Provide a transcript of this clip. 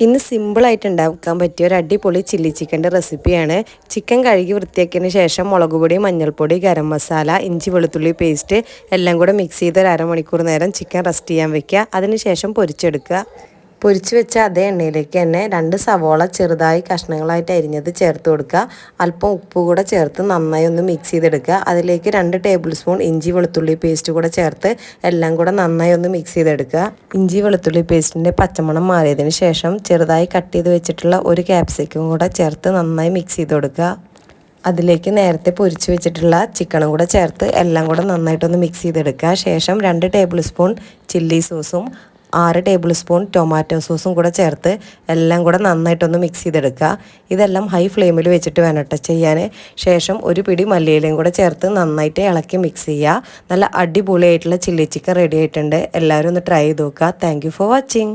ഇന്ന് സിമ്പിളായിട്ട് ഉണ്ടാക്കാൻ പറ്റിയ ഒരു അടിപൊളി ചില്ലി ചിക്കൻ്റെ റെസിപ്പിയാണ്. ചിക്കൻ കഴുകി വൃത്തിയാക്കിയതിന് ശേഷം മുളക് പൊടി, മഞ്ഞൾപ്പൊടി, ഗരം മസാല, ഇഞ്ചി വെളുത്തുള്ളി പേസ്റ്റ് എല്ലാം കൂടെ മിക്സ് ചെയ്ത് ഒരു അരമണിക്കൂർ നേരം ചിക്കൻ റെസ്റ്റ് ചെയ്യാൻ വെക്കുക. അതിനുശേഷം പൊരിച്ചെടുക്കുക. പൊരിച്ച് വെച്ച അതേ എണ്ണയിലേക്ക് തന്നെ 2 സവോള ചെറുതായി കഷ്ണങ്ങളായിട്ട് അരിഞ്ഞത് ചേർത്ത് കൊടുക്കുക. അല്പം ഉപ്പ് കൂടെ ചേർത്ത് നന്നായി ഒന്ന് മിക്സ് ചെയ്തെടുക്കുക. അതിലേക്ക് 2 ടേബിൾ സ്പൂൺ ഇഞ്ചി വെളുത്തുള്ളി പേസ്റ്റ് കൂടെ ചേർത്ത് എല്ലാം കൂടെ നന്നായി ഒന്ന് മിക്സ് ചെയ്തെടുക്കുക. ഇഞ്ചി വെളുത്തുള്ളി പേസ്റ്റിൻ്റെ പച്ചമണം മാറിയതിന് ശേഷം ചെറുതായി കട്ട് ചെയ്ത് വെച്ചിട്ടുള്ള ഒരു ക്യാപ്സിക്കം കൂടെ ചേർത്ത് നന്നായി മിക്സ് ചെയ്ത് കൊടുക്കുക. അതിലേക്ക് നേരത്തെ പൊരിച്ച് വെച്ചിട്ടുള്ള ചിക്കനും കൂടെ ചേർത്ത് എല്ലാം കൂടെ നന്നായിട്ടൊന്ന് മിക്സ് ചെയ്തെടുക്കുക. ശേഷം 2 ടേബിൾ സ്പൂൺ ചില്ലി സോസും 6 ടേബിൾ സ്പൂൺ ടൊമാറ്റോ സോസും കൂടെ ചേർത്ത് എല്ലാം കൂടെ നന്നായിട്ടൊന്ന് മിക്സ് ചെയ്തെടുക്കുക. ഇതെല്ലാം ഹൈ ഫ്ലെയിമിൽ വെച്ചിട്ട് വേണം ചെയ്യാൻ. ശേഷം ഒരു പിടി മല്ലിയിലയും കൂടെ ചേർത്ത് നന്നായിട്ട് ഇളക്കി മിക്സ് ചെയ്യുക. നല്ല അടിപൊളിയായിട്ടുള്ള ചില്ലി ചിക്കൻ റെഡി ആയിട്ടുണ്ട്. എല്ലാവരും ഒന്ന് ട്രൈ ചെയ്ത് നോക്കുക. Thank you for watching.